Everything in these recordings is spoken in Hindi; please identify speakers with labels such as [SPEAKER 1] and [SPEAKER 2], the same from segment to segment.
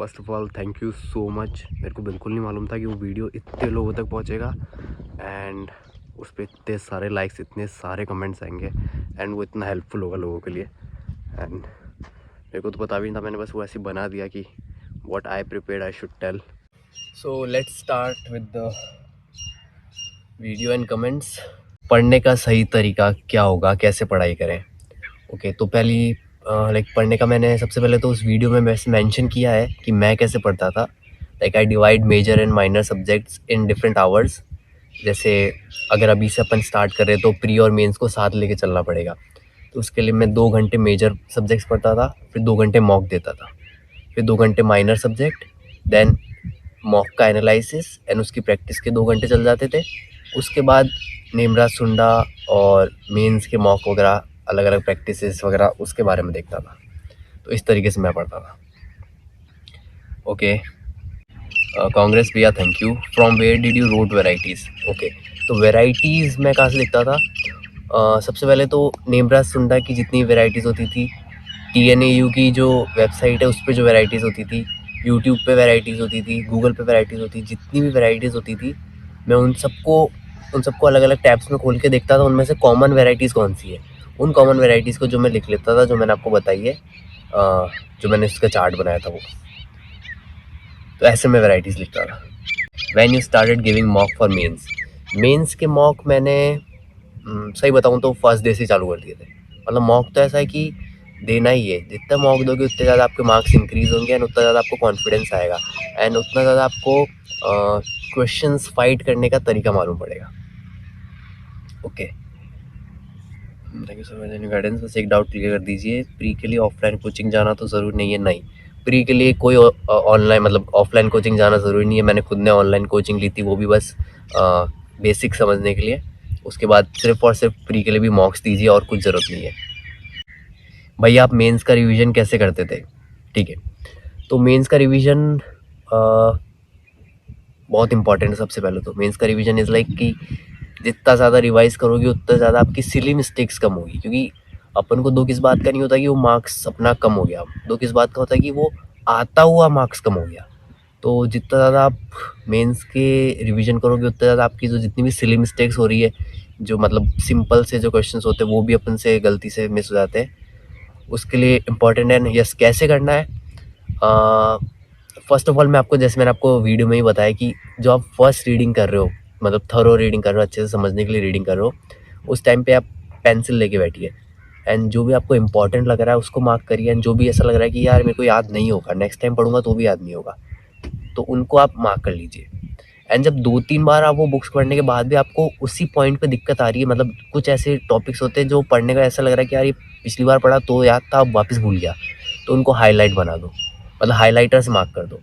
[SPEAKER 1] First of all thank you so much. मेरे को बिल्कुल नहीं मालूम था कि वो वीडियो इतने लोगों तक पहुंचेगा एंड उस पर इतने सारे लाइक्स, इतने सारे कमेंट्स आएंगे एंड वो इतना हेल्पफुल होगा लोगों के लिए। एंड मेरे को तो पता भी नहीं था, मैंने बस वो ऐसे बना दिया कि what I prepared I should tell. So let's start with the video and comments. पढ़ने का सही तरीका क्या होगा, कैसे पढ़ाई करें। ओके तो पहली पढ़ने का मैंने सबसे पहले तो उस वीडियो में वैसे मेंशन किया है कि मैं कैसे पढ़ता था। Like I divide major and minor subjects in different hours. जैसे अगर अभी से अपन स्टार्ट कर रहे हैं तो प्री और मेंस को साथ लेके चलना पड़ेगा। तो उसके लिए मैं 2 घंटे मेजर सब्जेक्ट्स पढ़ता था, फिर 2 घंटे मॉक देता था, फिर 2 घंटे माइनर सब्जेक्ट, देन मॉक का एनालिसिस एंड उसकी प्रैक्टिस के 2 घंटे चल जाते थे। उसके बाद नेमरा सुंडा और मेंस के मॉक वगैरह, अलग अलग प्रैक्टिसेस वगैरह उसके बारे में देखता था। तो इस तरीके से मैं पढ़ता था। ओके कांग्रेस भैया thank you. From where did you wrote varieties. Okay तो वेराइटीज़ मैं कहाँ से देखता था। सबसे पहले तो नेमरा सुंडा की जितनी वेराइटीज़ होती थी, TNAU की जो वेबसाइट है उस पर जो वेराइटीज़ होती थी, यूट्यूब पे वेराइटीज़ होती थी, गूगल पे वेराइटीज़ होती थी, जितनी भी वेराइटीज़ होती थी मैं उन सबको अलग अलग टैब्स में खोल के देखता था उनमें से कॉमन वेराइटीज़ कौन सी है। उन कॉमन वेराइटीज़ को जो मैं लिख लेता था, जो मैंने आपको बताई है, जो मैंने उसका चार्ट बनाया था वो। तो ऐसे मैं वेराइटीज़ लिखता था। When you started giving mock for mains के मॉक मैंने सही बताऊँ तो फर्स्ट डे से चालू कर दिए थे। मतलब मॉक तो ऐसा है कि देना ही है, जितना मॉक दोगे उतने ज़्यादा आपके मार्क्स इंक्रीज़ होंगे एंड उतना ज़्यादा आपको कॉन्फिडेंस आएगा एंड उतना ज़्यादा आपको क्वेश्चंस फाइट करने का तरीका मालूम पड़ेगा। Okay thank you so much guidance. बस एक डाउट क्लियर कर दीजिए, प्री के लिए ऑफलाइन कोचिंग जाना तो ज़रूरी नहीं है। नहीं, प्री के लिए कोई ऑनलाइन मतलब ऑफलाइन कोचिंग जाना ज़रूरी नहीं है। मैंने खुद ने ऑनलाइन कोचिंग ली थी, वो भी बस बेसिक समझने के लिए। उसके बाद सिर्फ और सिर्फ प्री के लिए भी मॉक्स दीजिए और कुछ ज़रूरत नहीं है। भाई आप मेंस का रिवीजन कैसे करते थे। ठीक है तो मेंस का रिवीजन बहुत इंपॉर्टेंट है। सबसे पहले तो मेंस का रिवीजन इज़ लाइक कि जितना ज़्यादा रिवाइज करोगे उतना ज़्यादा आपकी सिली मिस्टेक्स कम होगी। क्योंकि अपन को दो किस बात का नहीं होता कि वो मार्क्स अपना कम हो गया, दो किस बात का होता है कि वो आता हुआ मार्क्स कम हो गया। तो जितना ज़्यादा आप मेंस के रिवीजन करोगे उतना ज़्यादा आपकी जो जितनी भी सिली मिस्टेक्स हो रही है, जो मतलब सिंपल से जो क्वेश्चंस होते हैं वो भी अपन से गलती से मिस हो जाते हैं, उसके लिए इम्पॉर्टेंट है। यस कैसे करना है। फर्स्ट ऑफ ऑल मैं आपको, जैसे मैंने आपको वीडियो में ही बताया कि जो आप फर्स्ट रीडिंग कर रहे हो, मतलब थरो रीडिंग कर रहे हो, अच्छे से समझने के लिए रीडिंग कर रहे हो, उस टाइम पे आप पेंसिल लेके बैठिए एंड जो भी आपको इंपॉर्टेंट लग रहा है उसको मार्क करिए एंड जो भी ऐसा लग रहा है कि यार मेरे को याद नहीं होगा, नेक्स्ट टाइम पढ़ूंगा तो भी याद नहीं होगा, तो उनको आप मार्क कर लीजिए। एंड जब 2-3 बार आप वो बुक्स पढ़ने के बाद भी आपको उसी पॉइंट पे दिक्कत आ रही है, मतलब कुछ ऐसे टॉपिक्स होते हैं जो पढ़ने का ऐसा लग रहा है कि यार ये पिछली बार पढ़ा तो याद था अब वापस भूल गया, तो उनको हाईलाइट बना दो, मतलब हाईलाइटर से मार्क कर दो।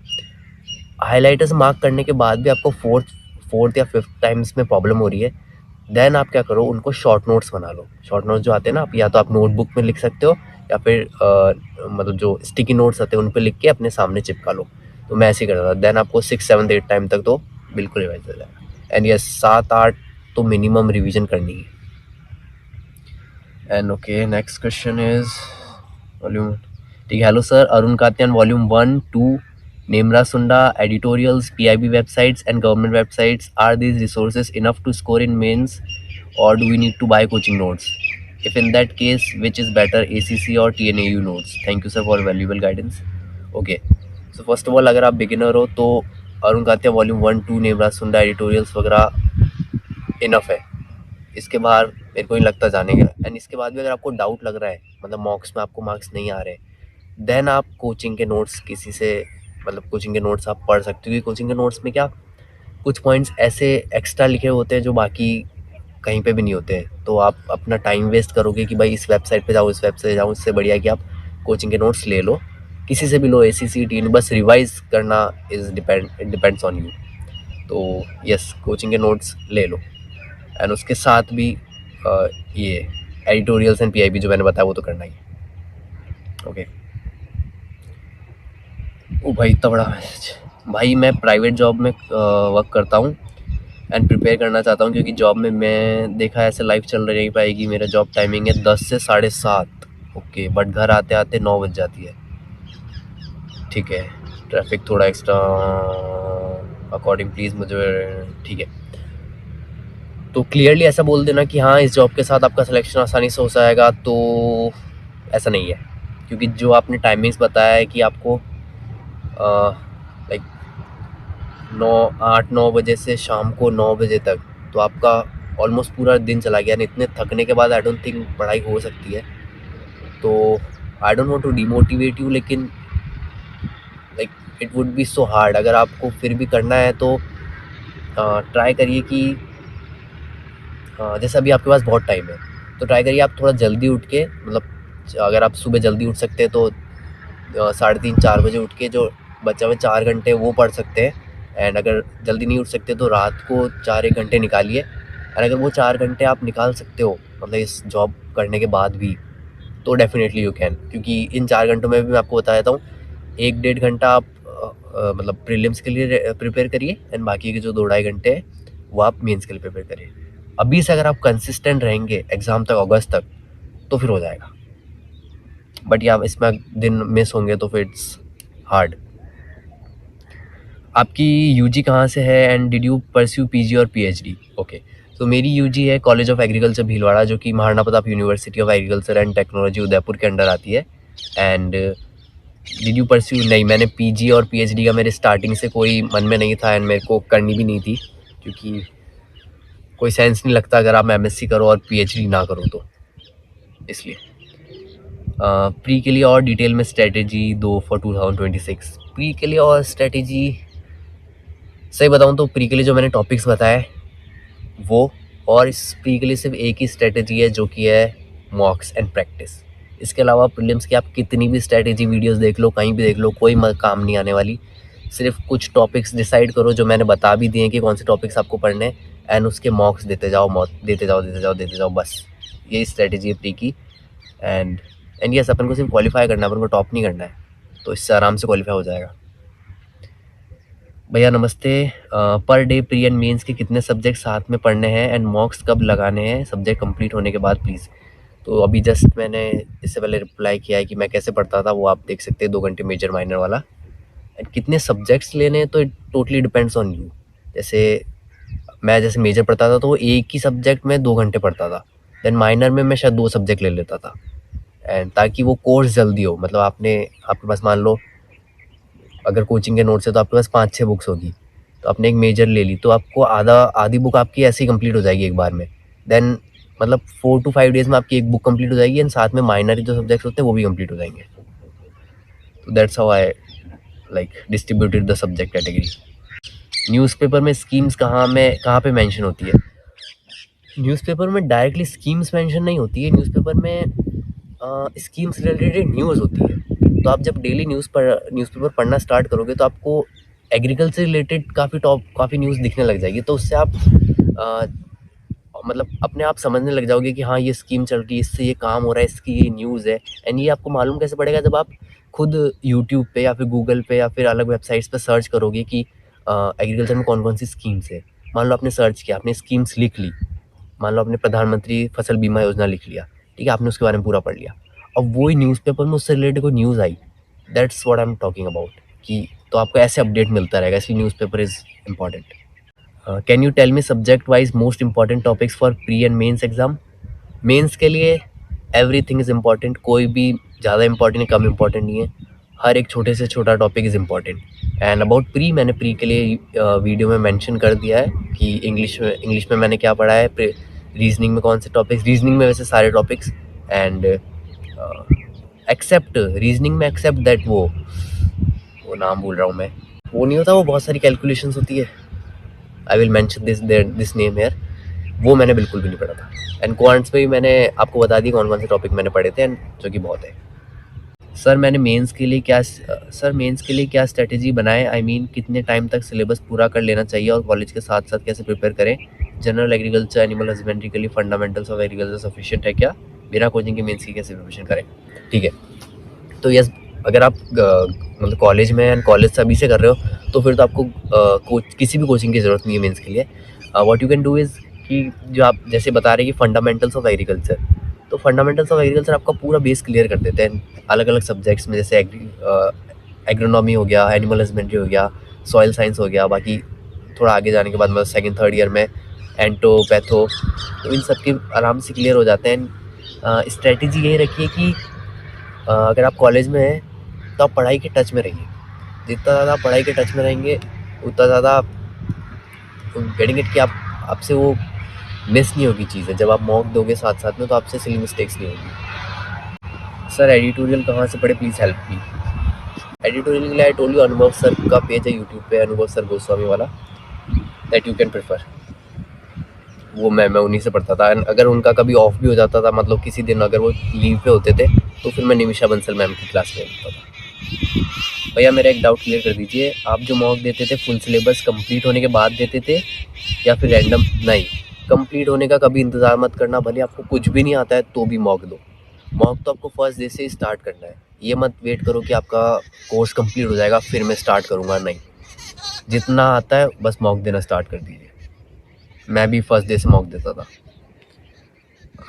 [SPEAKER 1] हाईलाइटर से मार्क करने के बाद भी आपको फोर्थ या फिफ्थ टाइम्स में प्रॉब्लम हो रही है, देन आप क्या करो, उनको शॉर्ट नोट्स बना लो। शॉर्ट नोट्स जो आते हैं ना, आप या तो आप नोटबुक में लिख सकते हो या फिर मतलब जो स्टिकी नोट्स आते हैं उन पे लिख के अपने सामने चिपका लो। तो मैं ऐसे ही करता था। देन आपको 6-7-8 टाइम तक तो बिल्कुल रिवाइज हो जाएगा। एंड ये 7-8 तो मिनिमम रिवीजन करनी है। And okay next question is volume. ठीक है, hello sir, Arun Katyan volume 1-2 Nemra Sunda, editorials, PIB websites and government websites, are these resources enough to score in mains or do we need to buy coaching notes? If in that case, which is better, ACC or TNAU notes? Thank you sir for valuable guidance. Okay, so first of all अगर आप beginner हो तो अरुण कात्या वॉल्यूम 1-2 नेमरा सुंडा एडिटोरियल्स वगैरह इनफ है। इसके बाहर मेरे को नहीं लगता जाने का। एंड इसके बाद भी अगर आपको डाउट लग रहा है, मतलब मॉक्स में आपको मार्क्स नहीं आ रहे, देन आप कोचिंग के नोट्स किसी से, मतलब कोचिंग के नोट्स आप पढ़ सकते हो। क्योंकि कोचिंग के नोट्स में क्या कुछ पॉइंट्स ऐसे एक्स्ट्रा लिखे होते हैं जो बाकी कहीं पे भी नहीं होते हैं। तो आप अपना टाइम वेस्ट करोगे कि भाई इस वेबसाइट पे जाओ, इस वेबसाइट जाओ, इससे बढ़िया कि आप कोचिंग के नोट्स ले लो, किसी से भी लो, ACC TNAU, बस रिवाइज करना डिपेंड्स ऑन यू। तो यस कोचिंग के नोट्स ले लो एंड उसके साथ भी ये एडिटोरियल्स एंड PIB जो मैंने बताया वो तो करना ही है। ओके ओ भाई इतना बड़ा मैसेज। भाई मैं प्राइवेट जॉब में वर्क करता हूँ एंड प्रिपेयर करना चाहता हूँ, क्योंकि जॉब में मैं देखा ऐसे लाइफ चल नहीं पाएगी। मेरा जॉब टाइमिंग है 10 से 7:30। ओके बट घर आते आते 9 बज जाती है। ठीक है ट्रैफिक थोड़ा एक्स्ट्रा अकॉर्डिंग प्लीज़ मुझे, ठीक है। तो क्लियरली ऐसा बोल देना कि हाँ इस जॉब के साथ आपका सिलेक्शन आसानी से हो जाएगा, तो ऐसा नहीं है, क्योंकि जो आपने टाइमिंग्स बताया है कि आपको लाइक 8-9 बजे से शाम को 9 बजे तक, तो आपका ऑलमोस्ट पूरा दिन चला गया। इतने थकने के बाद आई डोंट थिंक पढ़ाई हो सकती है। तो I don't want to demotivate you, लेकिन like it would be so hard. अगर आपको फिर भी करना है तो ट्राई करिए कि जैसे अभी आपके पास बहुत टाइम है, तो ट्राई करिए आप थोड़ा जल्दी उठ के, मतलब अगर आप सुबह जल्दी उठ सकते हैं तो 3:30-4 बजे उठ के जो बचा हुए 4 घंटे वो पढ़ सकते हैं। एंड अगर जल्दी नहीं उठ सकते तो रात को 4-1 घंटे निकालिए। और अगर वो 4 घंटे आप निकाल सकते हो मतलब इस जॉब करने के बाद भी, तो डेफिनेटली यू कैन, क्योंकि इन 4 घंटों में भी मैं आपको बता देता हूँ 1-1.5 घंटा आप मतलब प्रीलिम्स के लिए प्रिपेयर करिए, एंड बाकी के जो 2-2.5 घंटे हैं वो आप मेंस के लिए प्रिपेयर करिए। अभी से अगर आप कंसिस्टेंट रहेंगे एग्ज़ाम तक, अगस्त तक, तो फिर हो जाएगा। बट या इसमें दिन मिस होंगे तो फिर इट्स हार्ड। आपकी यूजी कहाँ से है and did you pursue PG और पीएचडी? ओके, तो मेरी यूजी है कॉलेज ऑफ एग्रीकल्चर भीलवाड़ा, जो कि Maharana Pratap university of agriculture and technology Udaipur के अंडर आती है। एंड डिड यू परस्यू, नहीं, मैंने पीजी और पीएचडी का मेरे स्टार्टिंग से कोई मन में नहीं था, एंड मेरे को करनी भी नहीं थी, क्योंकि कोई सेंस नहीं लगता अगर आप एमएससी करो और पीएचडी ना करो तो, इसलिए। प्री के लिए और डिटेल में स्ट्रेटेजी दो फॉर 2026। प्री के लिए और स्ट्रेटेजी सही बताऊं तो प्री के लिए जो मैंने टॉपिक्स बताए वो, और इस प्री के लिए सिर्फ एक ही स्ट्रेटेजी है, जो कि है मॉक्स एंड प्रैक्टिस। इसके अलावा प्रीलिम्स की आप कितनी भी स्ट्रेटेजी वीडियोस देख लो, कहीं भी देख लो, कोई काम नहीं आने वाली। सिर्फ कुछ टॉपिक्स डिसाइड करो जो मैंने बता भी दिए कि कौन से टॉपिक्स आपको पढ़ने हैं, एंड उसके मॉक्स देते जाओ, देते जाओ, बस यही स्ट्रेटेजी है प्री की। एंड यस, अपन को सिर्फ क्वालिफाई करना है, अपन को टॉप नहीं करना है, तो इससे आराम से क्वालिफाई हो जाएगा। भैया नमस्ते, per day pre and mains के कितने सब्जेक्ट साथ में पढ़ने हैं एंड मॉक्स कब लगाने हैं सब्जेक्ट कंप्लीट होने के बाद प्लीज़? तो अभी जस्ट मैंने इससे पहले रिप्लाई किया है कि मैं कैसे पढ़ता था, वो आप देख सकते हैं, 2 घंटे मेजर माइनर वाला। एंड कितने सब्जेक्ट्स लेने हैं तो it totally depends on you. जैसे मैं जैसे मेजर पढ़ता था तो एक ही सब्जेक्ट में 2 घंटे पढ़ता था, देन माइनर में मैं शायद 2 सब्जेक्ट ले लेता था, एंड ताकि वो कोर्स जल्दी हो। मतलब आपके पास मान लो अगर कोचिंग के नोट्स है तो आपके पास 5-6 बुक्स होगी, तो आपने एक मेजर ले ली तो आपको आधी बुक आपकी ऐसे ही कंप्लीट हो जाएगी एक बार में। देन मतलब 4 to 5 डेज़ में आपकी एक बुक कंप्लीट हो जाएगी, एंड साथ में माइनर जो सब्जेक्ट्स होते हैं वो भी कंप्लीट हो जाएंगे। तो that's how I like distributed the subject category. Newspaper में स्कीम्स कहाँ पे मेंशन होती है? न्यूज़पेपर में डायरेक्टली स्कीम्स मेंशन नहीं होती है। न्यूज़पेपर में स्कीम्स रिलेटेड न्यूज़ होती है। तो आप जब डेली न्यूज़पेपर पढ़ना स्टार्ट करोगे तो आपको एग्रीकल्चर रिलेटेड काफ़ी न्यूज़ दिखने लग जाएगी, तो उससे आप मतलब अपने आप समझने लग जाओगे कि हाँ ये स्कीम चल रही है, इससे ये काम हो रहा है, इसकी ये न्यूज़ है। एंड ये आपको मालूम कैसे पड़ेगा? जब आप खुद यूट्यूब पे या फिर गूगल पे या फिर अलग वेबसाइट्स पे सर्च करोगे कि एग्रीकल्चर में कौन कौन सी स्कीम्स है। मान लो आपने सर्च किया, आपने स्कीम्स लिख ली, मान लो आपने प्रधानमंत्री फसल बीमा योजना लिख लिया, ठीक है, आपने उसके बारे में पूरा पढ़ लिया, अब वही न्यूज़पेपर में उससे रिलेटेड कोई न्यूज़ आई, that's what I am talking about, कि तो आपको ऐसे अपडेट मिलता रहेगा, इसलिए newspaper is important. Can you tell me subject wise most important topics for pre and mains exam? Mains के लिए एवरीथिंग इज़ इम्पॉर्टेंट, कोई भी ज़्यादा इंपॉर्टेंट है कम इम्पॉर्टेंट नहीं है, हर एक छोटे से छोटा topic is important. And about pre, मैंने प्री के लिए वीडियो में मेंशन कर दिया है कि इंग्लिश में मैंने क्या पढ़ा है, रीजनिंग में कौन से टॉपिक्स, रीजनिंग में वैसे सारे टॉपिक्स, एंड एक्सेप्ट रीजनिंग में एक्सेप्ट दैट वो नाम भूल रहा हूँ मैं, वो नहीं होता, वो बहुत सारी कैलकुलेशंस होती है, I will mention this name here, वो मैंने बिल्कुल भी नहीं पढ़ा था। एंड क्वांट्स में भी मैंने आपको बता दी कौन कौन से टॉपिक मैंने पढ़े थे, एंड जो कि बहुत है। सर मेंस के लिए क्या स्ट्रेटेजी बनाए? आई मीन कितने टाइम तक सिलेबस पूरा कर लेना चाहिए और कॉलेज के साथ साथ कैसे प्रिपेयर करें? जनरल एग्रीकल्चर, एनिमल हस्बेंड्री के लिए फंडामेंटल्स ऑफ एग्रीकल्चर सफिशिएंट है क्या? बिना कोचिंग के मेंस की कैसे प्रिपरेशन करें? ठीक है, तो यस, अगर आप मतलब कॉलेज में एंड कॉलेज से अभी से कर रहे हो तो फिर तो आपको किसी भी कोचिंग की ज़रूरत नहीं है मेंस के लिए। What you can do is कि जो आप जैसे बता रहे हैं कि फंडामेंटल्स ऑफ एग्रीकल्चर, तो फंडामेंटल्स ऑफ एग्रीकल्चर आपका पूरा बेस क्लियर कर देते हैं अलग अलग सब्जेक्ट्स में, जैसे एग्रोनॉमी हो गया, एनिमल हस्बेंड्री हो गया, सॉइल साइंस हो गया, बाकी थोड़ा आगे जाने के बाद मतलब सेकंड थर्ड ईयर में एंटो पैथो, तो इन सब के आराम से क्लियर हो जाते हैं। स्ट्रेटजी यही रखिए कि अगर आप कॉलेज में हैं तो आप पढ़ाई के टच में रहिए। जितना ज़्यादा आप पढ़ाई के टच में रहेंगे उतना ज़्यादा आप गेटिंग इट कि आपसे वो मिस नहीं होगी चीज़ें। जब आप मॉक दोगे साथ साथ में तो आपसे सिली मिस्टेक्स नहीं होगी। सर एडिटोरियल कहाँ से पढ़े, प्लीज़ हेल्प मी। एडिटोरियल के लिए आई टोल्ड यू, अनुभव सर का पेज है यूट्यूब पे, अनुभव सर गोस्वामी वाला, दैट यू कैन प्रेफर। वो मैं उन्हीं से पढ़ता था। अगर उनका कभी ऑफ भी हो जाता था, मतलब किसी दिन अगर वो लीव पे होते थे, तो फिर मैं निमिषा बंसल मैम की क्लास में होता था। भैया मेरा एक डाउट क्लियर कर दीजिए, आप जो मॉक देते थे फुल सिलेबस कंप्लीट होने के बाद देते थे या फिर रैंडम? नहीं, कंप्लीट होने का कभी इंतज़ार मत करना। भले आपको कुछ भी नहीं आता है तो भी मॉक दो। मॉक तो आपको फर्स्ट डे से ही स्टार्ट करना है। ये मत वेट करो कि आपका कोर्स कंप्लीट हो जाएगा फिर मैं स्टार्ट करूँगा, नहीं, जितना आता है बस मॉक देना स्टार्ट कर दीजिए। मैं भी फर्स्ट डे से मॉक देता था।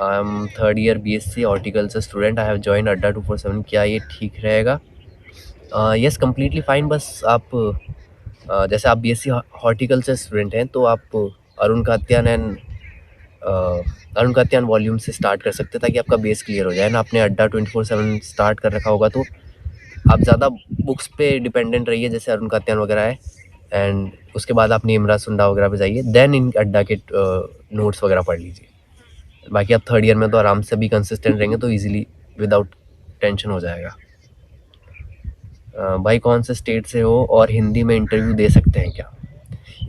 [SPEAKER 1] I am third year BSc horticulture student, I have join अड्डा 247, क्या ये ठीक रहेगा? Yes, completely fine. बस आप जैसे आप BSc हॉर्टिकल्चर स्टूडेंट हैं तो आप अरुण कात्यान वॉल्यूम से स्टार्ट कर सकते हैं ताकि आपका बेस क्लियर हो जाए ना। आपने अड्डा 24/7 स्टार्ट कर रखा होगा तो आप ज़्यादा बुक्स पे डिपेंडेंट रहिए, जैसे अरुण कात्यान वगैरह है, एंड उसके बाद आप नीमरा सुंडा वगैरह पे जाइए, देन इन अड्डा के नोट्स वगैरह पढ़ लीजिए। बाकी आप थर्ड ईयर में तो आराम से भी कंसिस्टेंट रहेंगे तो इजीली विदाउट टेंशन हो जाएगा। भाई कौन से स्टेट से हो और हिंदी में इंटरव्यू दे सकते हैं क्या?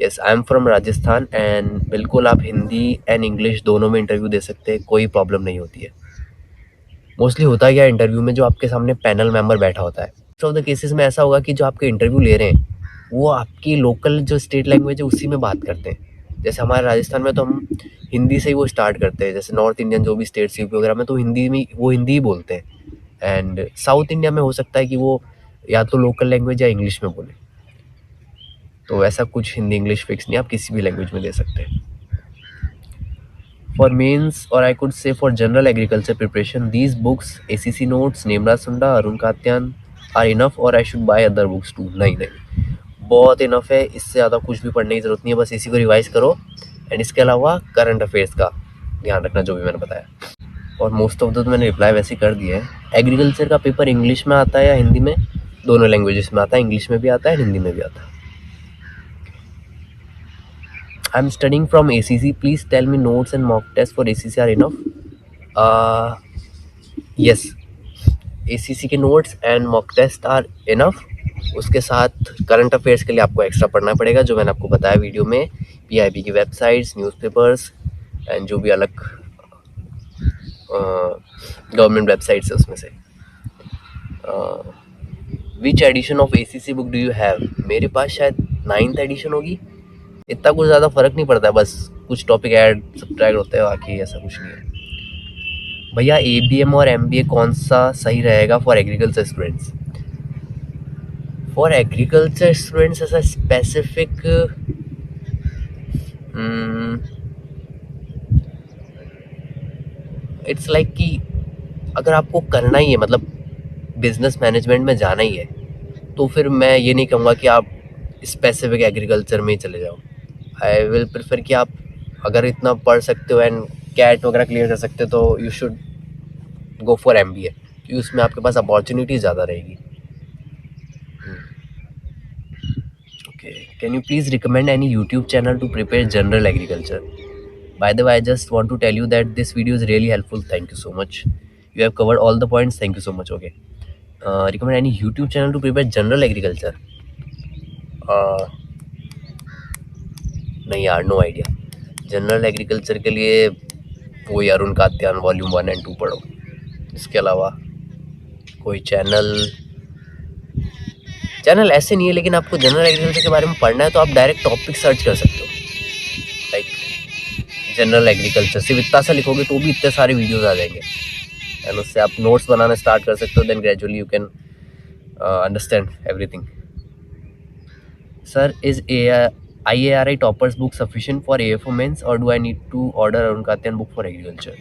[SPEAKER 1] Yes, I am from Rajasthan and बिल्कुल आप हिंदी एंड इंग्लिश दोनों में इंटरव्यू दे सकते हैं, कोई प्रॉब्लम नहीं होती है। मोस्टली होता क्या है इंटरव्यू में, जो आपके सामने पैनल मेंबर बैठा होता है, मोस्ट ऑफ द केसेस में ऐसा होगा कि जो आपके इंटरव्यू ले रहे हैं वो आपकी लोकल जो स्टेट लैंग्वेज है उसी में बात करते हैं। जैसे हमारे राजस्थान में तो हम हिंदी से ही वो स्टार्ट करते हैं, जैसे नॉर्थ इंडियन जो भी स्टेट्स यूपी वगैरह में तो हिंदी में वो हिंदी ही बोलते हैं। एंड साउथ इंडिया में हो सकता है कि वो या तो लोकल लैंग्वेज या इंग्लिश में बोले। तो ऐसा कुछ हिंदी इंग्लिश फिक्स नहीं, आप किसी भी लैंग्वेज में दे सकते हैं। फॉर मेंस और I could say for general agriculture preparation these books ACC notes नेमरा सुंडा अरुण कात्यान आर इनफ और I should buy other books too? नहीं, बहुत इनफ है, इससे ज़्यादा कुछ भी पढ़ने की ज़रूरत नहीं है। बस इसी को रिवाइज करो एंड इसके अलावा करंट अफेयर्स का ध्यान रखना, जो भी मैंने बताया। और मोस्ट ऑफ द तो मैंने रिप्लाई वैसे ही कर दिए हैं। एग्रीकल्चर का पेपर इंग्लिश में आता है या हिंदी में? दोनों लैंग्वेजेस में आता है, इंग्लिश में भी आता है हिंदी में भी आता है। I am studying from ACC, please tell me notes and mock test for ACC are enough? Yes, ACC के notes and mock test are enough. उसके साथ करंट अफेयर्स के लिए आपको एक्स्ट्रा पढ़ना पड़ेगा, जो मैंने आपको बताया वीडियो में, PIB की वेबसाइट्स, न्यूज़पेपर्स एंड जो भी अलग गवर्नमेंट वेबसाइट्स है उसमें से। Which edition of ACC book do you have? मेरे पास शायद 9th एडिशन होगी। इतना कुछ ज़्यादा फ़र्क नहीं पड़ता है, बस कुछ टॉपिक ऐड सब्ट्रैक्ट होते हैं, बाकी ऐसा कुछ नहीं है। भैया ABM और MBA कौन सा सही रहेगा for agriculture students? For agriculture students ऐसा स्पेसिफिक इट्स लाइक कि अगर आपको करना ही है, मतलब बिजनेस मैनेजमेंट में जाना ही है, तो फिर मैं ये नहीं कहूँगा कि आप स्पेसिफिक एग्रीकल्चर में ही चले जाओ। आई विल प्रेफर कि आप अगर इतना पढ़ सकते हो एंड कैट वगैरह क्लियर कर सकते हो तो you should go for MBA, क्योंकि उसमें आपके पास अपॉर्चुनिटी ज़्यादा रहेगी। Okay, can you please recommend any YouTube channel to prepare general agriculture? By the way, I just want to tell you that this video is really helpful. Thank you so much. You have covered all the points. Thank you so much. Okay. Recommend any YouTube channel to prepare general agriculture? नहीं यार, नो आइडिया। जनरल एग्रीकल्चर के लिए वही अरुण कात्यान वॉल्यूम 1 and 2 पढ़ो। इसके अलावा कोई चैनल ऐसे नहीं है, लेकिन आपको जनरल एग्रीकल्चर के बारे में पढ़ना है तो आप डायरेक्ट टॉपिक सर्च कर सकते हो। लाइक जनरल एग्रीकल्चर सिर्फ इतना सा लिखोगे तो भी इतने सारे वीडियोस आ जाएंगे, एंड उससे आप नोट्स बनाना स्टार्ट कर सकते हो। Then gradually you can understand everything. Sir, is IARI toppers book sufficient for AFO mains और do I need to order Arun Katyan book for agriculture?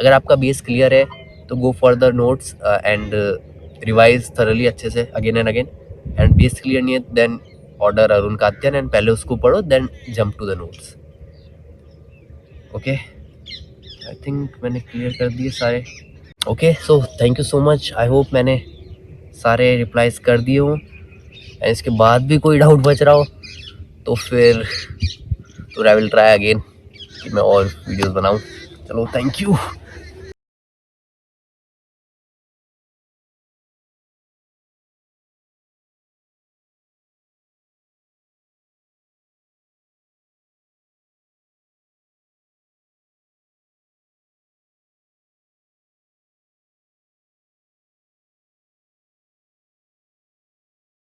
[SPEAKER 1] अगर आपका बेस क्लियर है तो go for the notes and revise thoroughly अच्छे से again and again. And base clear नहीं है then order Arun Katyan and पहले उसको पढ़ो then jump to the notes. Okay, I think मैंने क्लियर कर दिए सारे। Okay, so thank you so much. I hope मैंने सारे रिप्लाईज कर दिए हूँ एंड इसके बाद भी कोई डाउट बच रहा हो तो फिर आई विल ट्राई अगेन कि मैं और वीडियोस बनाऊँ। चलो, थैंक यू।